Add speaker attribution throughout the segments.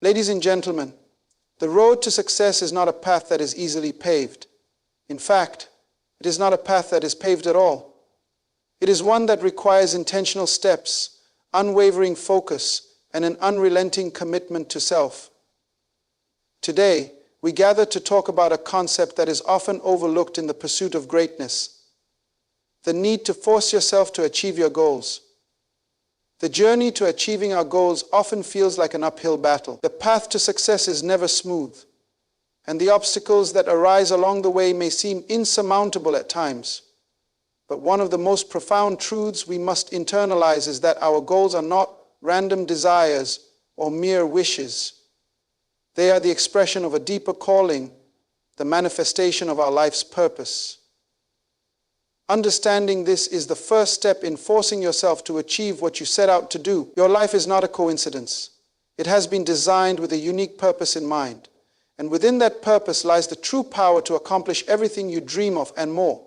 Speaker 1: Ladies and gentlemen, the road to success is not a path that is easily paved. In fact, it is not a path that is paved at all. It is one that requires intentional steps, unwavering focus, and an unrelenting commitment to self. Today, we gather to talk about a concept that is often overlooked in the pursuit of greatness: the need to force yourself to achieve your goals. The journey to achieving our goals often feels like an uphill battle. The path to success is never smooth, and the obstacles that arise along the way may seem insurmountable at times. But one of the most profound truths we must internalize is that our goals are not random desires or mere wishes. They are the expression of a deeper calling, the manifestation of our life's purpose. Understanding this is the first step in forcing yourself to achieve what you set out to do. Your life is not a coincidence. It has been designed with a unique purpose in mind. And within that purpose lies the true power to accomplish everything you dream of and more.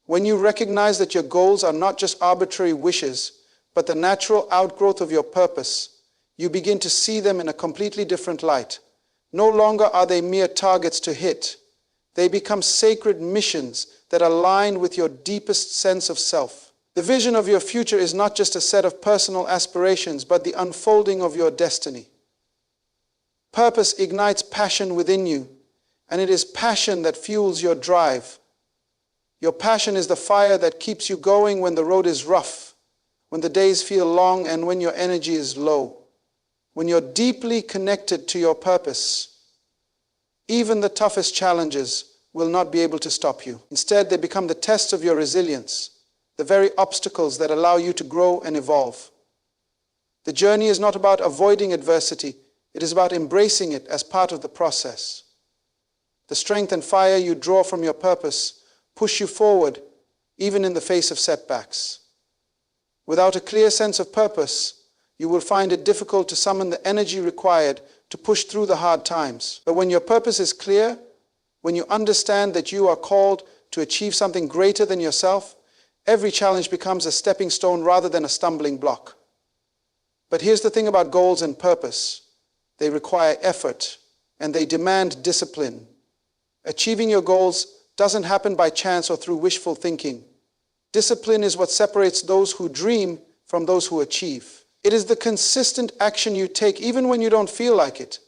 Speaker 1: When you recognize that your goals are not just arbitrary wishes, but the natural outgrowth of your purpose, you begin to see them in a completely different light. No longer are they mere targets to hit. They become sacred missions that align with your deepest sense of self. The vision of your future is not just a set of personal aspirations, but the unfolding of your destiny. Purpose ignites passion within you, and it is passion that fuels your drive. Your passion is the fire that keeps you going when the road is rough, when the days feel long, and when your energy is low. When you're deeply connected to your purpose, even the toughest challenges will not be able to stop you. Instead, they become the tests of your resilience, the very obstacles that allow you to grow and evolve. The journey is not about avoiding adversity, it is about embracing it as part of the process. The strength and fire you draw from your purpose push you forward, even in the face of setbacks. Without a clear sense of purpose, you will find it difficult to summon the energy required to push through the hard times. But when your purpose is clear, when you understand that you are called to achieve something greater than yourself, every challenge becomes a stepping stone rather than a stumbling block. But here's the thing about goals and purpose: they require effort, and they demand discipline. Achieving your goals doesn't happen by chance or through wishful thinking. Discipline is what separates those who dream from those who achieve. It is the consistent action you take even when you don't feel like it.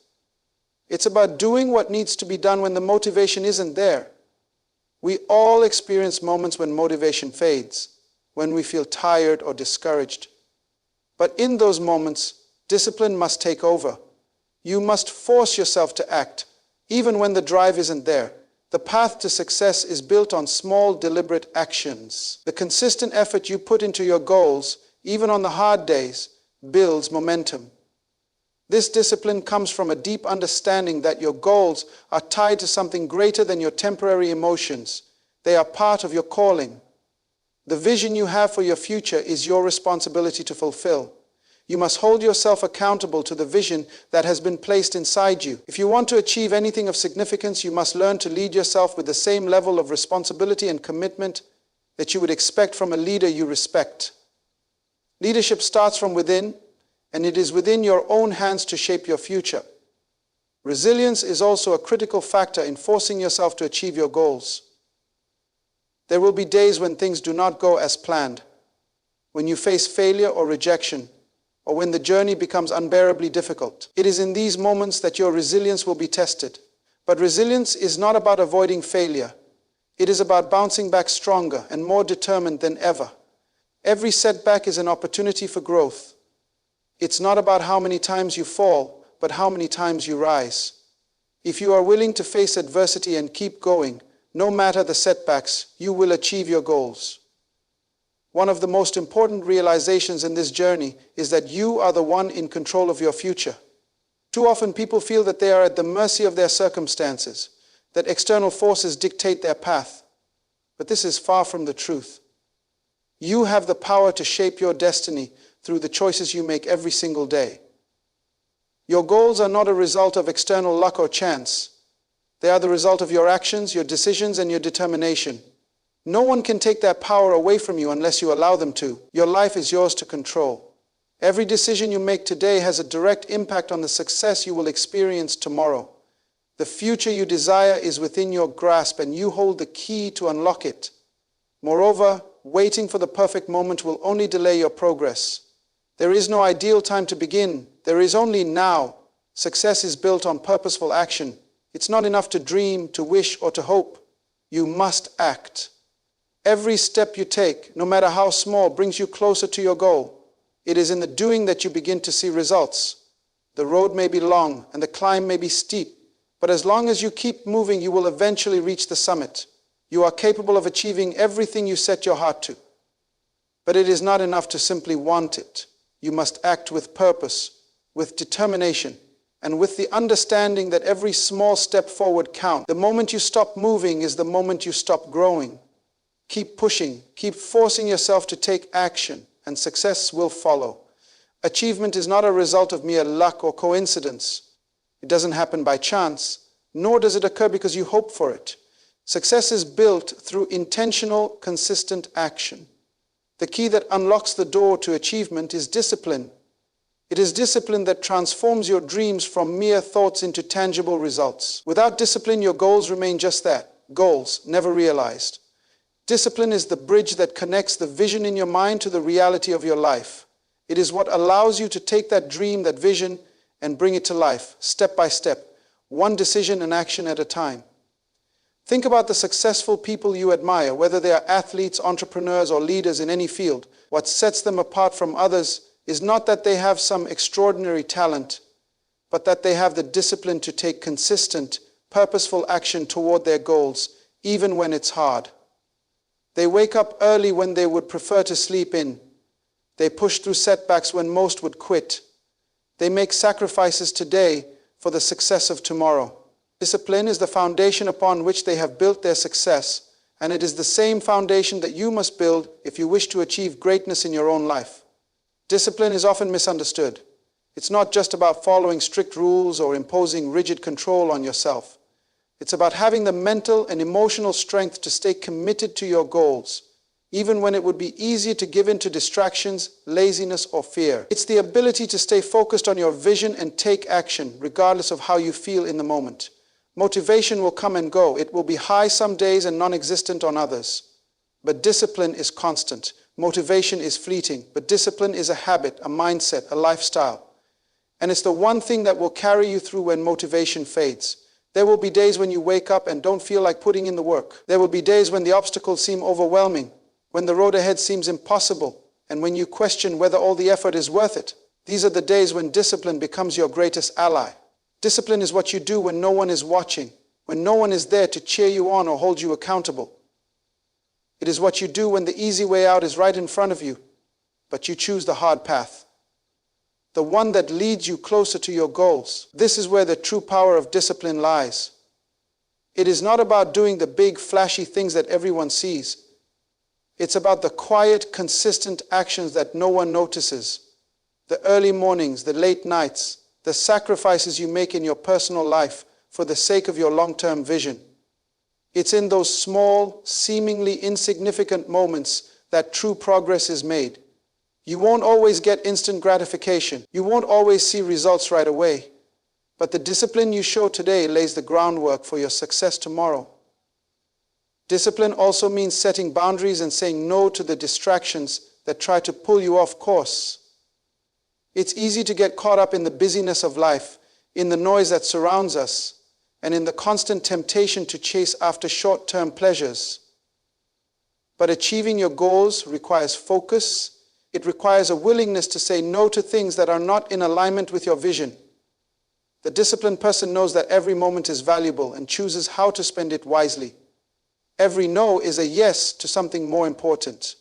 Speaker 1: It's about doing what needs to be done when the motivation isn't there. We all experience moments when motivation fades, when we feel tired or discouraged. But in those moments, discipline must take over. You must force yourself to act, even when the drive isn't there. The path to success is built on small, deliberate actions. The consistent effort you put into your goals, even on the hard days, builds momentum. This discipline comes from a deep understanding that your goals are tied to something greater than your temporary emotions. They are part of your calling. The vision you have for your future is your responsibility to fulfill. You must hold yourself accountable to the vision that has been placed inside you. If you want to achieve anything of significance, you must learn to lead yourself with the same level of responsibility and commitment that you would expect from a leader you respect. Leadership starts from within, and it is within your own hands to shape your future. Resilience is also a critical factor in forcing yourself to achieve your goals. There will be days when things do not go as planned, when you face failure or rejection, or when the journey becomes unbearably difficult. It is in these moments that your resilience will be tested. But resilience is not about avoiding failure. It is about bouncing back stronger and more determined than ever. Every setback is an opportunity for growth. It's not about how many times you fall, but how many times you rise. If you are willing to face adversity and keep going, no matter the setbacks, you will achieve your goals. One of the most important realizations in this journey is that you are the one in control of your future. Too often people feel that they are at the mercy of their circumstances, that external forces dictate their path. But this is far from the truth. You have the power to shape your destiny through the choices you make every single day. Your goals are not a result of external luck or chance. They are the result of your actions, your decisions, and your determination. No one can take that power away from you unless you allow them to. Your life is yours to control. Every decision you make today has a direct impact on the success you will experience tomorrow. The future you desire is within your grasp, and you hold the key to unlock it. Moreover, waiting for the perfect moment will only delay your progress. There is no ideal time to begin. There is only now. Success is built on purposeful action. It's not enough to dream, to wish, or to hope. You must act. Every step you take, no matter how small, brings you closer to your goal. It is in the doing that you begin to see results. The road may be long and the climb may be steep, but as long as you keep moving, you will eventually reach the summit. You are capable of achieving everything you set your heart to. But it is not enough to simply want it. You must act with purpose, with determination, and with the understanding that every small step forward counts. The moment you stop moving is the moment you stop growing. Keep pushing, keep forcing yourself to take action, and success will follow. Achievement is not a result of mere luck or coincidence. It doesn't happen by chance, nor does it occur because you hope for it. Success is built through intentional, consistent action. The key that unlocks the door to achievement is discipline. It is discipline that transforms your dreams from mere thoughts into tangible results. Without discipline, your goals remain just that, goals, never realized. Discipline is the bridge that connects the vision in your mind to the reality of your life. It is what allows you to take that dream, that vision, and bring it to life, step by step, one decision and action at a time. Think about the successful people you admire, whether they are athletes, entrepreneurs, or leaders in any field. What sets them apart from others is not that they have some extraordinary talent, but that they have the discipline to take consistent, purposeful action toward their goals, even when it's hard. They wake up early when they would prefer to sleep in. They push through setbacks when most would quit. They make sacrifices today for the success of tomorrow. Discipline is the foundation upon which they have built their success, and it is the same foundation that you must build if you wish to achieve greatness in your own life. Discipline is often misunderstood. It's not just about following strict rules or imposing rigid control on yourself. It's about having the mental and emotional strength to stay committed to your goals, even when it would be easier to give in to distractions, laziness, or fear. It's the ability to stay focused on your vision and take action, regardless of how you feel in the moment. Motivation will come and go. It will be high some days and non-existent on others. But discipline is constant. Motivation is fleeting. But discipline is a habit, a mindset, a lifestyle. And it's the one thing that will carry you through when motivation fades. There will be days when you wake up and don't feel like putting in the work. There will be days when the obstacles seem overwhelming, when the road ahead seems impossible, and when you question whether all the effort is worth it. These are the days when discipline becomes your greatest ally. Discipline is what you do when no one is watching, when no one is there to cheer you on or hold you accountable. It is what you do when the easy way out is right in front of you, but you choose the hard path, the one that leads you closer to your goals. This is where the true power of discipline lies. It is not about doing the big, flashy things that everyone sees. It's about the quiet, consistent actions that no one notices. The early mornings, the late nights, the sacrifices you make in your personal life for the sake of your long-term vision. It's in those small, seemingly insignificant moments that true progress is made. You won't always get instant gratification. You won't always see results right away. But the discipline you show today lays the groundwork for your success tomorrow. Discipline also means setting boundaries and saying no to the distractions that try to pull you off course. It's easy to get caught up in the busyness of life, in the noise that surrounds us, and in the constant temptation to chase after short-term pleasures. But achieving your goals requires focus. It requires a willingness to say no to things that are not in alignment with your vision. The disciplined person knows that every moment is valuable and chooses how to spend it wisely. Every no is a yes to something more important,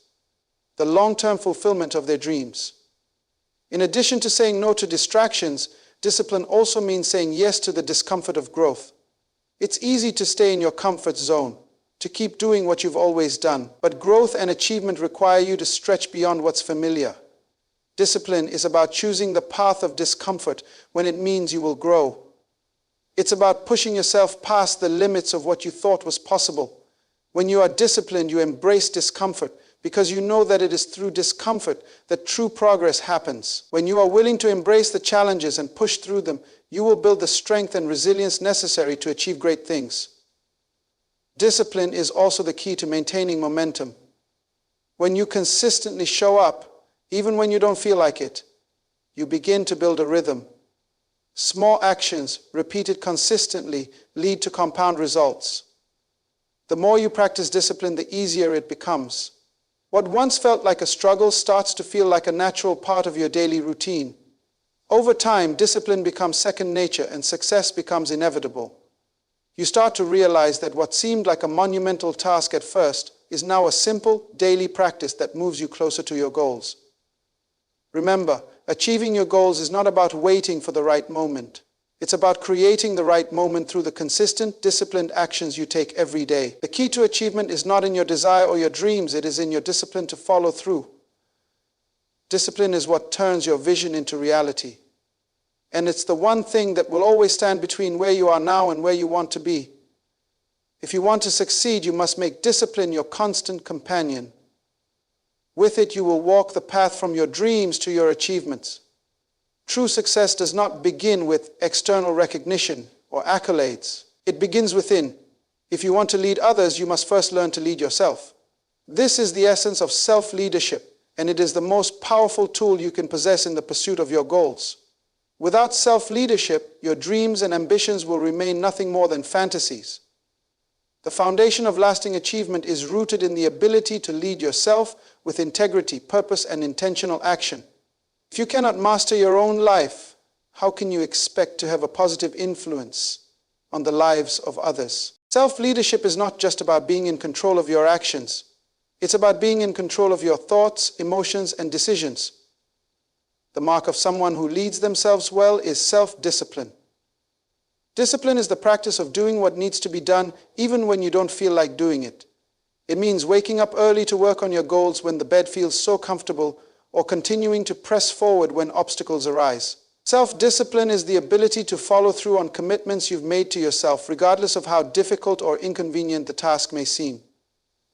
Speaker 1: the long-term fulfillment of their dreams. In addition to saying no to distractions, discipline also means saying yes to the discomfort of growth. It's easy to stay in your comfort zone, to keep doing what you've always done, but growth and achievement require you to stretch beyond what's familiar. Discipline is about choosing the path of discomfort when it means you will grow. It's about pushing yourself past the limits of what you thought was possible. When you are disciplined, you embrace discomfort because you know that it is through discomfort that true progress happens. When you are willing to embrace the challenges and push through them, you will build the strength and resilience necessary to achieve great things. Discipline is also the key to maintaining momentum. When you consistently show up, even when you don't feel like it, you begin to build a rhythm. Small actions, repeated consistently, lead to compound results. The more you practice discipline, the easier it becomes. What once felt like a struggle starts to feel like a natural part of your daily routine. Over time, discipline becomes second nature and success becomes inevitable. You start to realize that what seemed like a monumental task at first is now a simple, daily practice that moves you closer to your goals. Remember, achieving your goals is not about waiting for the right moment. It's about creating the right moment through the consistent, disciplined actions you take every day. The key to achievement is not in your desire or your dreams, it is in your discipline to follow through. Discipline is what turns your vision into reality. And it's the one thing that will always stand between where you are now and where you want to be. If you want to succeed, you must make discipline your constant companion. With it, you will walk the path from your dreams to your achievements. True success does not begin with external recognition or accolades. It begins within. If you want to lead others, you must first learn to lead yourself. This is the essence of self-leadership, and it is the most powerful tool you can possess in the pursuit of your goals. Without self-leadership, your dreams and ambitions will remain nothing more than fantasies. The foundation of lasting achievement is rooted in the ability to lead yourself with integrity, purpose, and intentional action. If you cannot master your own life, how can you expect to have a positive influence on the lives of others? Self-leadership is not just about being in control of your actions. It's about being in control of your thoughts, emotions, and decisions. The mark of someone who leads themselves well is self-discipline. Discipline is the practice of doing what needs to be done even when you don't feel like doing it. It means waking up early to work on your goals when the bed feels so comfortable, or continuing to press forward when obstacles arise. Self-discipline is the ability to follow through on commitments you've made to yourself, regardless of how difficult or inconvenient the task may seem.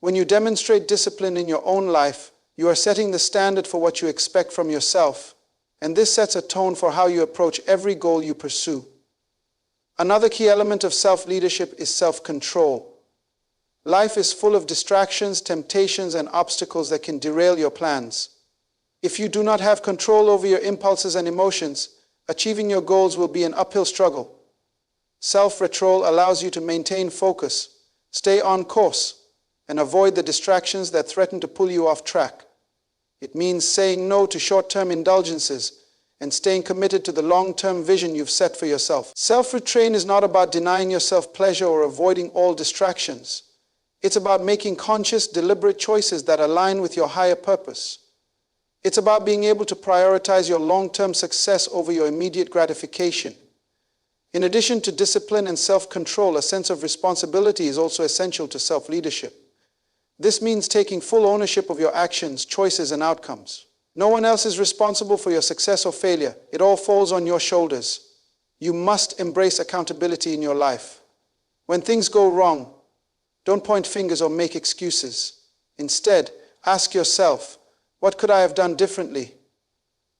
Speaker 1: When you demonstrate discipline in your own life, you are setting the standard for what you expect from yourself, and this sets a tone for how you approach every goal you pursue. Another key element of self-leadership is self-control. Life is full of distractions, temptations, and obstacles that can derail your plans. If you do not have control over your impulses and emotions, achieving your goals will be an uphill struggle. Self-control allows you to maintain focus, stay on course, and avoid the distractions that threaten to pull you off track. It means saying no to short-term indulgences and staying committed to the long-term vision you've set for yourself. Self-restraint is not about denying yourself pleasure or avoiding all distractions. It's about making conscious, deliberate choices that align with your higher purpose. It's about being able to prioritize your long-term success over your immediate gratification. In addition to discipline and self-control, a sense of responsibility is also essential to self-leadership. This means taking full ownership of your actions, choices, and outcomes. No one else is responsible for your success or failure. It all falls on your shoulders. You must embrace accountability in your life. When things go wrong, don't point fingers or make excuses. Instead, ask yourself, what could I have done differently?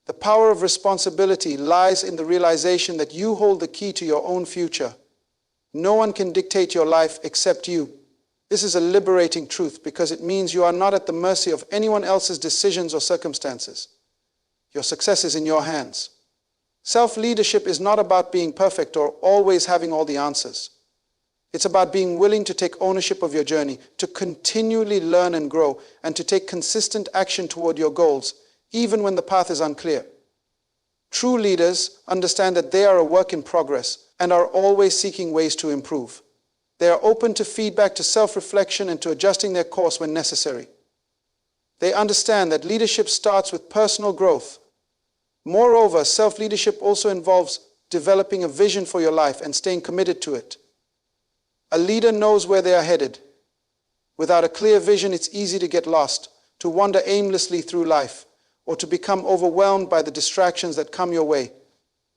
Speaker 1: The power of responsibility lies in the realization that you hold the key to your own future. No one can dictate your life except you. This is a liberating truth because it means you are not at the mercy of anyone else's decisions or circumstances. Your success is in your hands. Self-leadership is not about being perfect or always having all the answers. It's about being willing to take ownership of your journey, to continually learn and grow, and to take consistent action toward your goals, even when the path is unclear. True leaders understand that they are a work in progress and are always seeking ways to improve. They are open to feedback, to self-reflection, and to adjusting their course when necessary. They understand that leadership starts with personal growth. Moreover, self-leadership also involves developing a vision for your life and staying committed to it. A leader knows where they are headed. Without a clear vision, it's easy to get lost, to wander aimlessly through life, or to become overwhelmed by the distractions that come your way.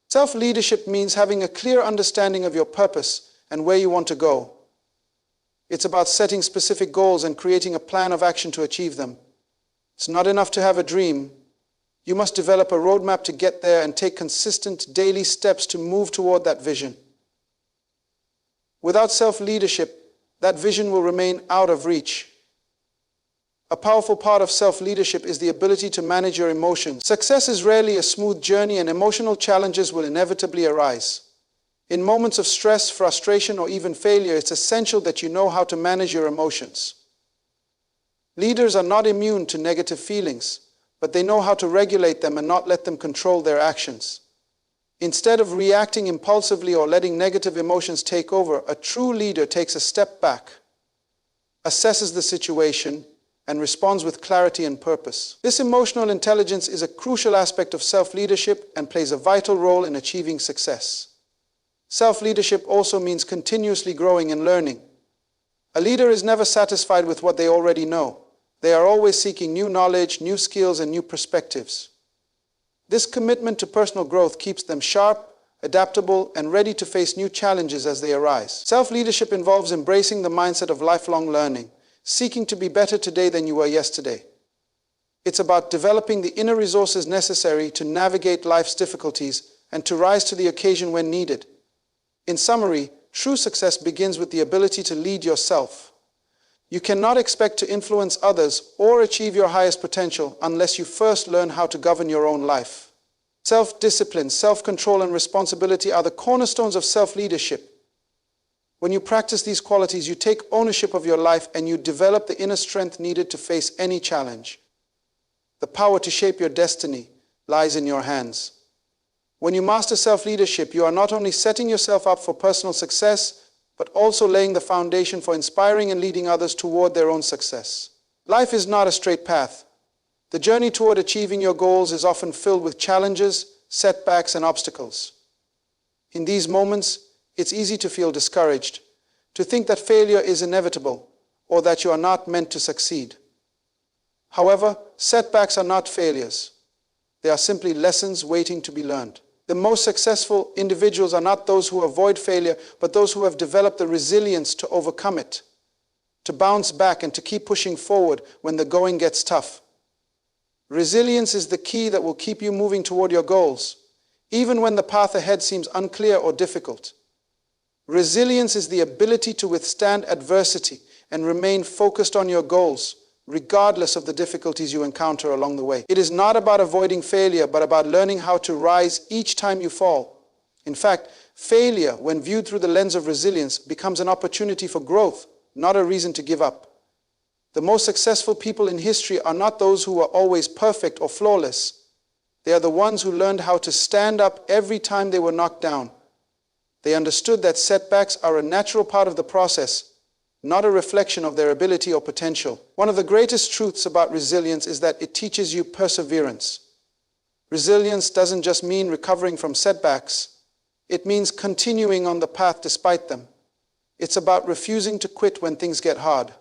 Speaker 1: Self-leadership means having a clear understanding of your purpose and where you want to go. It's about setting specific goals and creating a plan of action to achieve them. It's not enough to have a dream. You must develop a roadmap to get there and take consistent daily steps to move toward that vision. Without self-leadership, that vision will remain out of reach. A powerful part of self-leadership is the ability to manage your emotions. Success is rarely a smooth journey, and emotional challenges will inevitably arise. In moments of stress, frustration, or even failure, it's essential that you know how to manage your emotions. Leaders are not immune to negative feelings, but they know how to regulate them and not let them control their actions. Instead of reacting impulsively or letting negative emotions take over, a true leader takes a step back, assesses the situation, and responds with clarity and purpose. This emotional intelligence is a crucial aspect of self-leadership and plays a vital role in achieving success. Self-leadership also means continuously growing and learning. A leader is never satisfied with what they already know. They are always seeking new knowledge, new skills, and new perspectives. This commitment to personal growth keeps them sharp, adaptable, and ready to face new challenges as they arise. Self-leadership involves embracing the mindset of lifelong learning, seeking to be better today than you were yesterday. It's about developing the inner resources necessary to navigate life's difficulties and to rise to the occasion when needed. In summary, true success begins with the ability to lead yourself. You cannot expect to influence others or achieve your highest potential unless you first learn how to govern your own life. Self-discipline, self-control, and responsibility are the cornerstones of self-leadership. When you practice these qualities, you take ownership of your life and you develop the inner strength needed to face any challenge. The power to shape your destiny lies in your hands. When you master self-leadership, you are not only setting yourself up for personal success, but also laying the foundation for inspiring and leading others toward their own success. Life is not a straight path. The journey toward achieving your goals is often filled with challenges, setbacks, and obstacles. In these moments, it's easy to feel discouraged, to think that failure is inevitable, or that you are not meant to succeed. However, setbacks are not failures. They are simply lessons waiting to be learned. The most successful individuals are not those who avoid failure, but those who have developed the resilience to overcome it, to bounce back and to keep pushing forward when the going gets tough. Resilience is the key that will keep you moving toward your goals, even when the path ahead seems unclear or difficult. Resilience is the ability to withstand adversity and remain focused on your goals, regardless of the difficulties you encounter along the way. It is not about avoiding failure, but about learning how to rise each time you fall. In fact, failure, when viewed through the lens of resilience, becomes an opportunity for growth, not a reason to give up. The most successful people in history are not those who are always perfect or flawless. They are the ones who learned how to stand up every time they were knocked down. They understood that setbacks are a natural part of the process, not a reflection of their ability or potential. One of the greatest truths about resilience is that it teaches you perseverance. Resilience doesn't just mean recovering from setbacks. It means continuing on the path despite them. It's about refusing to quit when things get hard.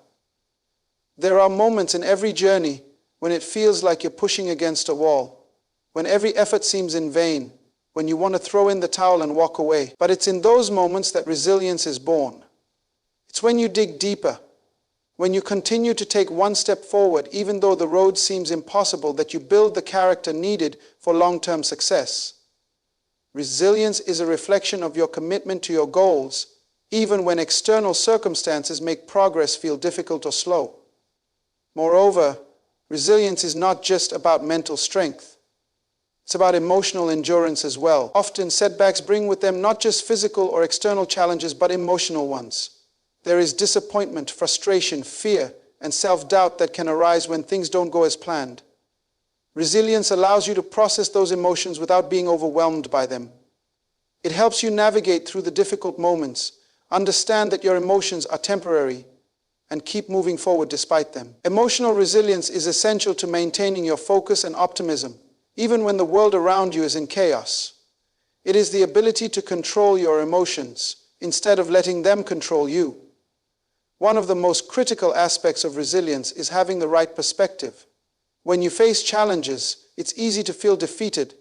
Speaker 1: There are moments in every journey when it feels like you're pushing against a wall, when every effort seems in vain, when you want to throw in the towel and walk away. But it's in those moments that resilience is born. It's when you dig deeper, when you continue to take one step forward, even though the road seems impossible, that you build the character needed for long-term success. Resilience is a reflection of your commitment to your goals, even when external circumstances make progress feel difficult or slow. Moreover, resilience is not just about mental strength. It's about emotional endurance as well. Often setbacks bring with them not just physical or external challenges, but emotional ones. There is disappointment, frustration, fear, and self-doubt that can arise when things don't go as planned. Resilience allows you to process those emotions without being overwhelmed by them. It helps you navigate through the difficult moments, understand that your emotions are temporary, and keep moving forward despite them. Emotional resilience is essential to maintaining your focus and optimism, even when the world around you is in chaos. It is the ability to control your emotions instead of letting them control you. One of the most critical aspects of resilience is having the right perspective. When you face challenges, it's easy to feel defeated,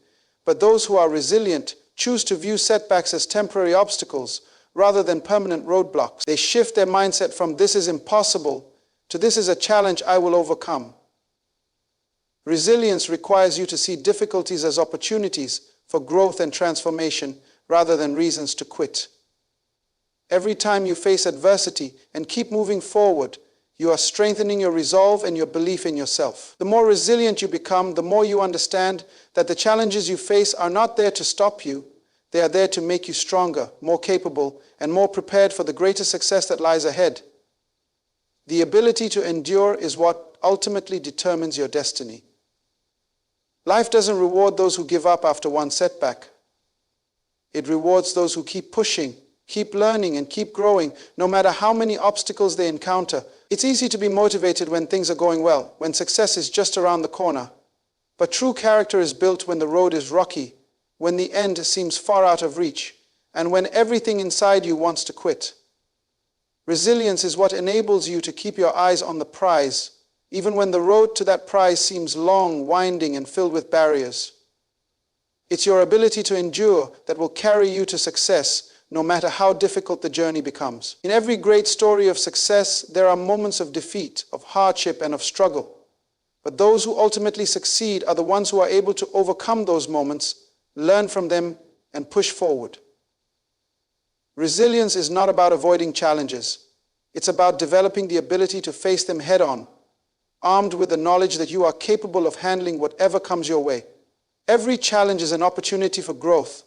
Speaker 1: but those who are resilient choose to view setbacks as temporary obstacles rather than permanent roadblocks. They shift their mindset from "this is impossible" to "this is a challenge I will overcome." Resilience requires you to see difficulties as opportunities for growth and transformation rather than reasons to quit. Every time you face adversity and keep moving forward, you are strengthening your resolve and your belief in yourself. The more resilient you become, the more you understand that the challenges you face are not there to stop you. They are there to make you stronger, more capable, and more prepared for the greater success that lies ahead. The ability to endure is what ultimately determines your destiny. Life doesn't reward those who give up after one setback. It rewards those who keep pushing, keep learning, and keep growing, no matter how many obstacles they encounter. It's easy to be motivated when things are going well, when success is just around the corner. But true character is built when the road is rocky, when the end seems far out of reach, and when everything inside you wants to quit. Resilience is what enables you to keep your eyes on the prize, even when the road to that prize seems long, winding, and filled with barriers. It's your ability to endure that will carry you to success, no matter how difficult the journey becomes. In every great story of success, there are moments of defeat, of hardship, and of struggle. But those who ultimately succeed are the ones who are able to overcome those moments, learn from them, and push forward. Resilience is not about avoiding challenges. It's about developing the ability to face them head-on, armed with the knowledge that you are capable of handling whatever comes your way. Every challenge is an opportunity for growth,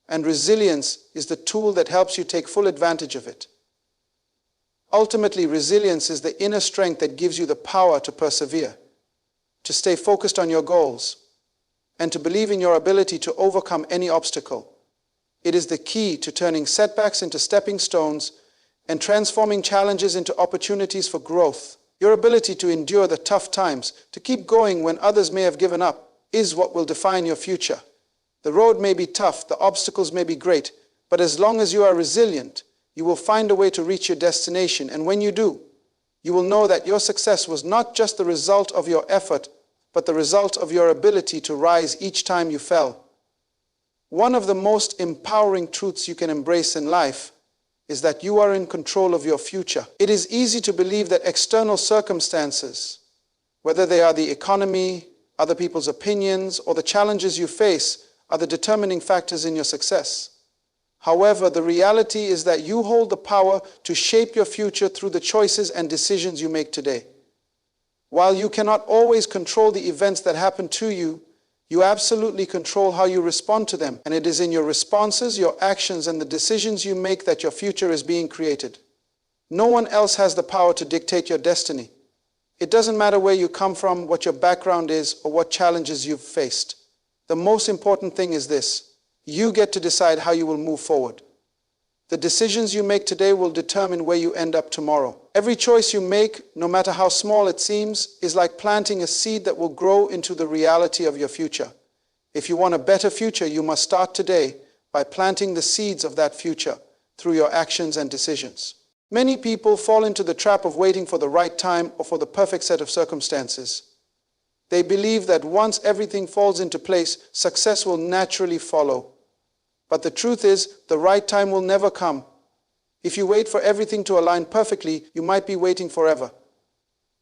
Speaker 1: and resilience is the tool that helps you take full advantage of it. Ultimately, resilience is the inner strength that gives you the power to persevere, to stay focused on your goals, and to believe in your ability to overcome any obstacle. It is the key to turning setbacks into stepping stones and transforming challenges into opportunities for growth. Your ability to endure the tough times, to keep going when others may have given up, is what will define your future. The road may be tough, the obstacles may be great, but as long as you are resilient, you will find a way to reach your destination, and when you do, you will know that your success was not just the result of your effort, but the result of your ability to rise each time you fell. One of the most empowering truths you can embrace in life is that you are in control of your future. It is easy to believe that external circumstances, whether they are the economy, other people's opinions, or the challenges you face, are the determining factors in your success. However, the reality is that you hold the power to shape your future through the choices and decisions you make today. While you cannot always control the events that happen to you, you absolutely control how you respond to them, and it is in your responses, your actions, and the decisions you make that your future is being created. No one else has the power to dictate your destiny. It doesn't matter where you come from, what your background is, or what challenges you've faced. The most important thing is this: you get to decide how you will move forward. The decisions you make today will determine where you end up tomorrow. Every choice you make, no matter how small it seems, is like planting a seed that will grow into the reality of your future. If you want a better future, you must start today by planting the seeds of that future through your actions and decisions. Many people fall into the trap of waiting for the right time or for the perfect set of circumstances. They believe that once everything falls into place, success will naturally follow. But the truth is, the right time will never come. If you wait for everything to align perfectly, you might be waiting forever.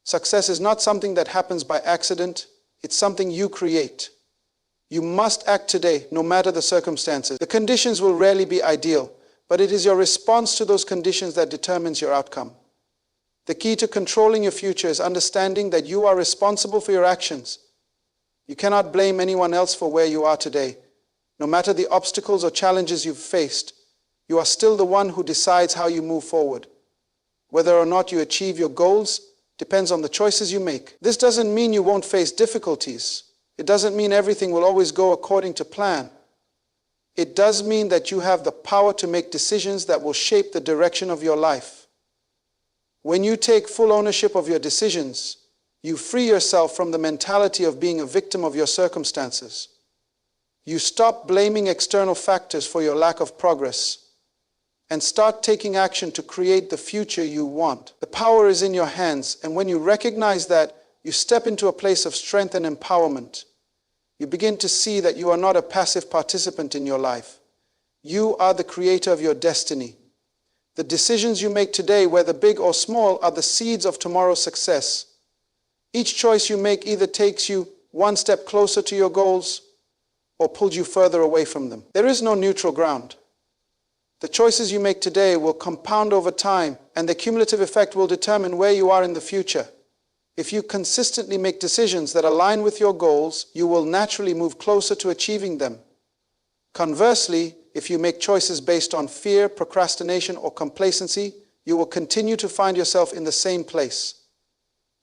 Speaker 1: Success is not something that happens by accident. It's something you create. You must act today, no matter the circumstances. The conditions will rarely be ideal, but it is your response to those conditions that determines your outcome. The key to controlling your future is understanding that you are responsible for your actions. You cannot blame anyone else for where you are today. No matter the obstacles or challenges you've faced, you are still the one who decides how you move forward. Whether or not you achieve your goals depends on the choices you make. This doesn't mean you won't face difficulties. It doesn't mean everything will always go according to plan. It does mean that you have the power to make decisions that will shape the direction of your life. When you take full ownership of your decisions, you free yourself from the mentality of being a victim of your circumstances. You stop blaming external factors for your lack of progress and start taking action to create the future you want. The power is in your hands, and when you recognize that, you step into a place of strength and empowerment. You begin to see that you are not a passive participant in your life. You are the creator of your destiny. The decisions you make today, whether big or small, are the seeds of tomorrow's success. Each choice you make either takes you one step closer to your goals, or pulled you further away from them. There is no neutral ground. The choices you make today will compound over time, and the cumulative effect will determine where you are in the future. If you consistently make decisions that align with your goals, you will naturally move closer to achieving them. Conversely, if you make choices based on fear, procrastination, or complacency, you will continue to find yourself in the same place.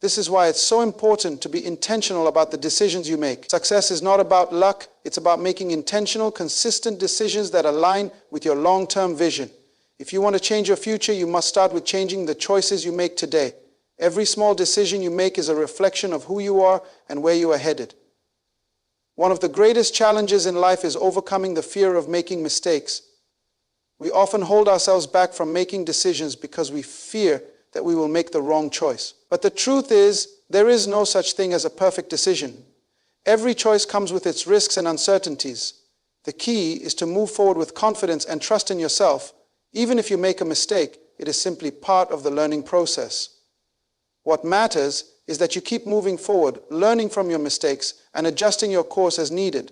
Speaker 1: This is why it's so important to be intentional about the decisions you make. Success is not about luck, it's about making intentional, consistent decisions that align with your long-term vision. If you want to change your future, you must start with changing the choices you make today. Every small decision you make is a reflection of who you are and where you are headed. One of the greatest challenges in life is overcoming the fear of making mistakes. We often hold ourselves back from making decisions because we fear that we will make the wrong choice. But the truth is, there is no such thing as a perfect decision. Every choice comes with its risks and uncertainties. The key is to move forward with confidence and trust in yourself. Even if you make a mistake, it is simply part of the learning process. What matters is that you keep moving forward, learning from your mistakes, and adjusting your course as needed.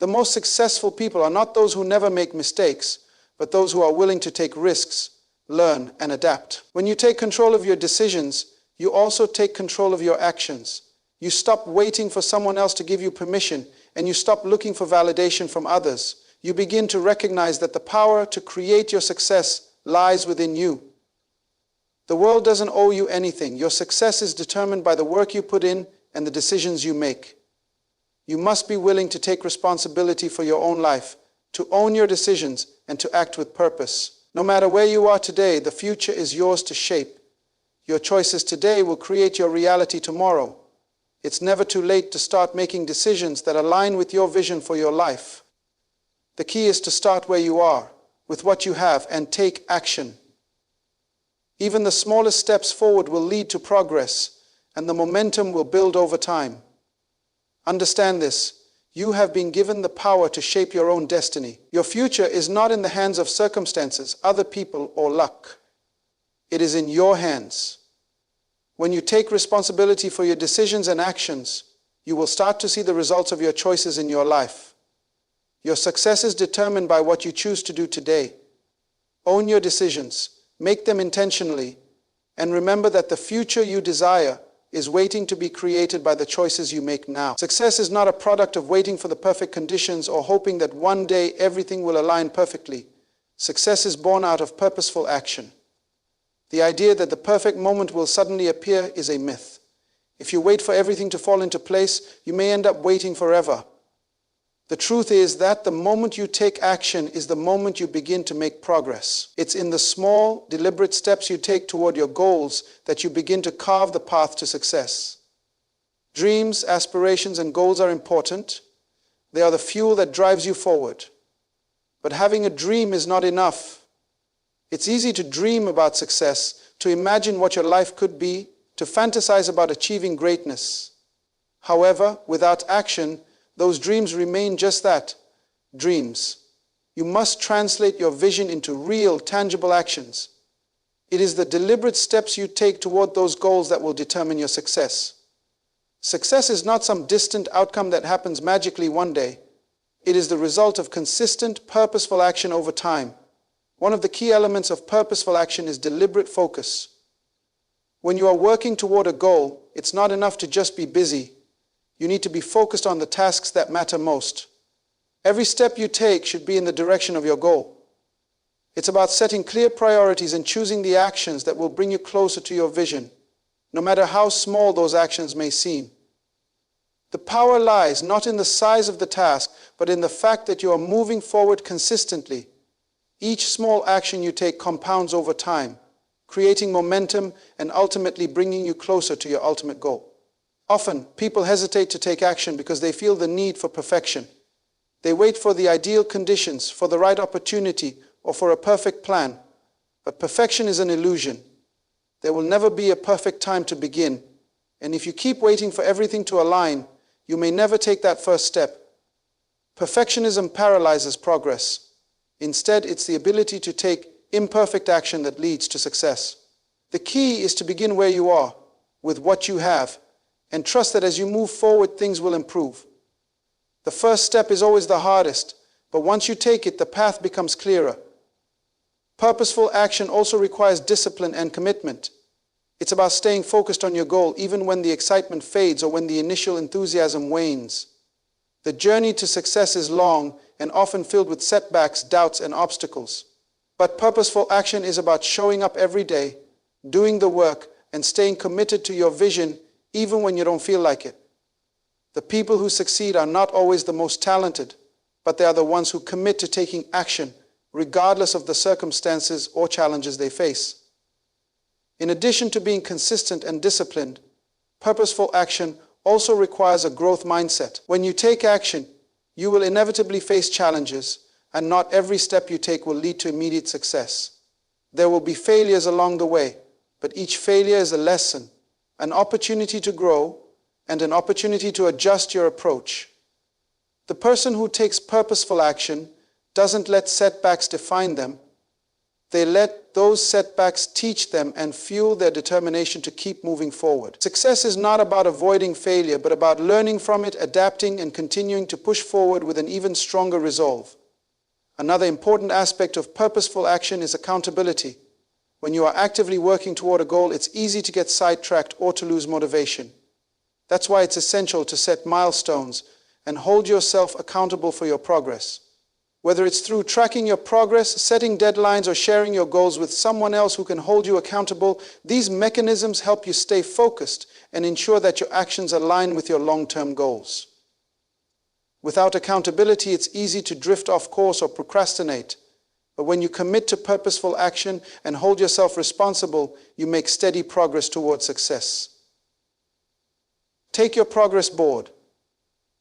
Speaker 1: The most successful people are not those who never make mistakes, but those who are willing to take risks, learn, and adapt. When you take control of your decisions, you also take control of your actions. You stop waiting for someone else to give you permission, and you stop looking for validation from others. You begin to recognize that the power to create your success lies within you. The world doesn't owe you anything. Your success is determined by the work you put in and the decisions you make. You must be willing to take responsibility for your own life, to own your decisions, and to act with purpose. No matter where you are today, the future is yours to shape. Your choices today will create your reality tomorrow. It's never too late to start making decisions that align with your vision for your life. The key is to start where you are, with what you have, and take action. Even the smallest steps forward will lead to progress, and the momentum will build over time. Understand this. You have been given the power to shape your own destiny. Your future is not in the hands of circumstances, other people, or luck. It is in your hands. When you take responsibility for your decisions and actions, you will start to see the results of your choices in your life. Your success is determined by what you choose to do today. Own your decisions, make them intentionally, and remember that the future you desire is waiting to be created by the choices you make now. Success is not a product of waiting for the perfect conditions or hoping that one day everything will align perfectly. Success is born out of purposeful action. The idea that the perfect moment will suddenly appear is a myth. If you wait for everything to fall into place, you may end up waiting forever. The truth is that the moment you take action is the moment you begin to make progress. It's in the small, deliberate steps you take toward your goals that you begin to carve the path to success. Dreams, aspirations, and goals are important. They are the fuel that drives you forward. But having a dream is not enough. It's easy to dream about success, to imagine what your life could be, to fantasize about achieving greatness. However, without action, those dreams remain just that, dreams. You must translate your vision into real, tangible actions. It is the deliberate steps you take toward those goals that will determine your success. Success is not some distant outcome that happens magically one day. It is the result of consistent, purposeful action over time. One of the key elements of purposeful action is deliberate focus. When you are working toward a goal, it's not enough to just be busy. You need to be focused on the tasks that matter most. Every step you take should be in the direction of your goal. It's about setting clear priorities and choosing the actions that will bring you closer to your vision, no matter how small those actions may seem. The power lies not in the size of the task, but in the fact that you are moving forward consistently. Each small action you take compounds over time, creating momentum and ultimately bringing you closer to your ultimate goal. Often, people hesitate to take action because they feel the need for perfection. They wait for the ideal conditions, for the right opportunity, or for a perfect plan. But perfection is an illusion. There will never be a perfect time to begin. And if you keep waiting for everything to align, you may never take that first step. Perfectionism paralyzes progress. Instead, it's the ability to take imperfect action that leads to success. The key is to begin where you are, with what you have, and trust that as you move forward, things will improve. The first step is always the hardest, but once you take it, the path becomes clearer. Purposeful action also requires discipline and commitment. It's about staying focused on your goal even when the excitement fades or when the initial enthusiasm wanes. The journey to success is long and often filled with setbacks, doubts, and obstacles. But purposeful action is about showing up every day, doing the work, and staying committed to your vision even when you don't feel like it. The people who succeed are not always the most talented, but they are the ones who commit to taking action regardless of the circumstances or challenges they face. In addition to being consistent and disciplined, purposeful action also requires a growth mindset. When you take action, you will inevitably face challenges, and not every step you take will lead to immediate success. There will be failures along the way, but each failure is a lesson, an opportunity to grow, and an opportunity to adjust your approach. The person who takes purposeful action doesn't let setbacks define them. They let those setbacks teach them and fuel their determination to keep moving forward. Success is not about avoiding failure, but about learning from it, adapting, and continuing to push forward with an even stronger resolve. Another important aspect of purposeful action is accountability. When you are actively working toward a goal, it's easy to get sidetracked or to lose motivation. That's why it's essential to set milestones and hold yourself accountable for your progress. Whether it's through tracking your progress, setting deadlines, or sharing your goals with someone else who can hold you accountable, these mechanisms help you stay focused and ensure that your actions align with your long-term goals. Without accountability, it's easy to drift off course or procrastinate. But when you commit to purposeful action and hold yourself responsible, you make steady progress towards success. Take your progress board.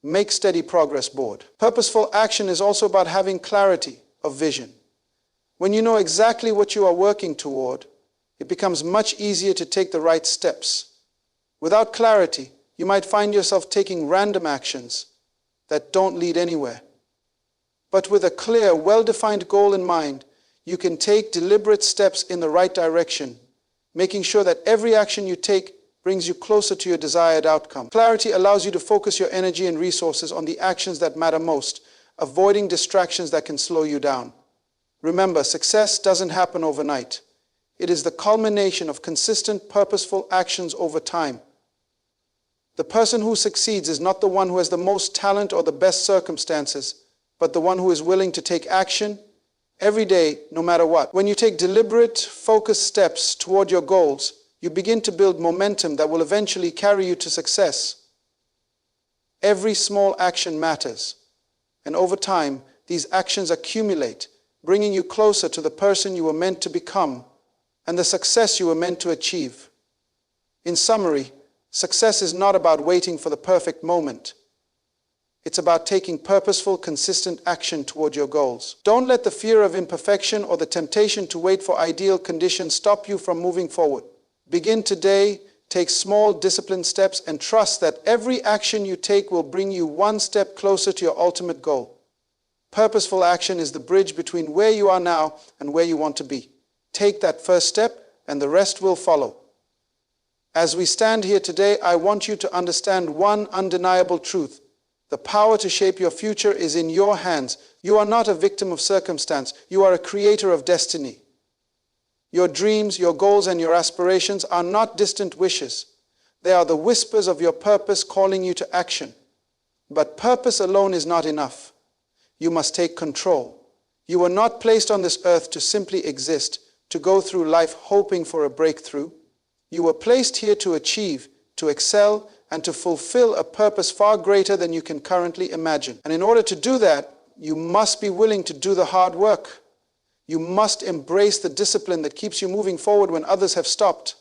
Speaker 1: Make steady progress board. Purposeful action is also about having clarity of vision. When you know exactly what you are working toward, it becomes much easier to take the right steps. Without clarity, you might find yourself taking random actions that don't lead anywhere. But with a clear, well-defined goal in mind, you can take deliberate steps in the right direction, making sure that every action you take brings you closer to your desired outcome. Clarity allows you to focus your energy and resources on the actions that matter most, avoiding distractions that can slow you down. Remember, success doesn't happen overnight. It is the culmination of consistent, purposeful actions over time. The person who succeeds is not the one who has the most talent or the best circumstances, but the one who is willing to take action every day, no matter what. When you take deliberate, focused steps toward your goals, you begin to build momentum that will eventually carry you to success. Every small action matters, and over time, these actions accumulate, bringing you closer to the person you were meant to become and the success you were meant to achieve. In summary, success is not about waiting for the perfect moment. It's about taking purposeful, consistent action toward your goals. Don't let the fear of imperfection or the temptation to wait for ideal conditions stop you from moving forward. Begin today, take small, disciplined steps, and trust that every action you take will bring you one step closer to your ultimate goal. Purposeful action is the bridge between where you are now and where you want to be. Take that first step, and the rest will follow. As we stand here today, I want you to understand one undeniable truth. The power to shape your future is in your hands. You are not a victim of circumstance. You are a creator of destiny. Your dreams, your goals, and your aspirations are not distant wishes. They are the whispers of your purpose calling you to action. But purpose alone is not enough. You must take control. You were not placed on this earth to simply exist, to go through life hoping for a breakthrough. You were placed here to achieve, to excel, and to fulfill a purpose far greater than you can currently imagine. And in order to do that, you must be willing to do the hard work. You must embrace the discipline that keeps you moving forward when others have stopped.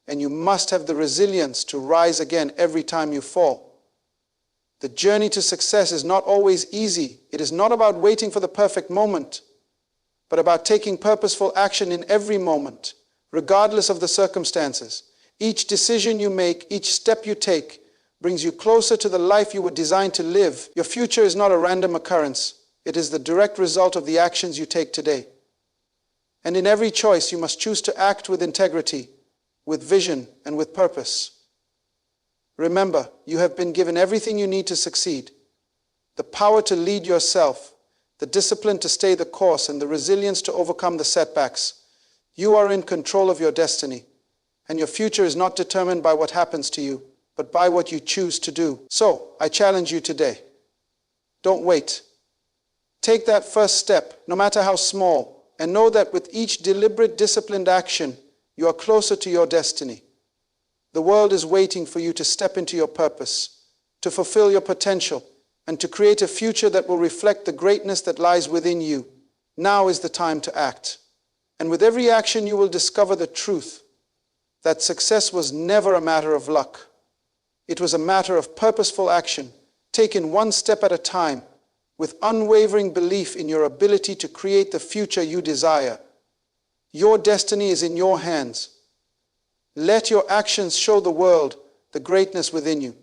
Speaker 1: And you must have the resilience to rise again every time you fall. The journey to success is not always easy. It is not about waiting for the perfect moment, but about taking purposeful action in every moment, regardless of the circumstances. Each decision you make, each step you take, brings you closer to the life you were designed to live. Your future is not a random occurrence. It is the direct result of the actions you take today. And in every choice, you must choose to act with integrity, with vision, and with purpose. Remember, you have been given everything you need to succeed. The power to lead yourself, the discipline to stay the course, and the resilience to overcome the setbacks. You are in control of your destiny, and your future is not determined by what happens to you, but by what you choose to do. So, I challenge you today. Don't wait. Take that first step, no matter how small, and know that with each deliberate, disciplined action, you are closer to your destiny. The world is waiting for you to step into your purpose, to fulfill your potential, and to create a future that will reflect the greatness that lies within you. Now is the time to act. And with every action, you will discover the truth that success was never a matter of luck. It was a matter of purposeful action, taken one step at a time, with unwavering belief in your ability to create the future you desire. Your destiny is in your hands. Let your actions show the world the greatness within you.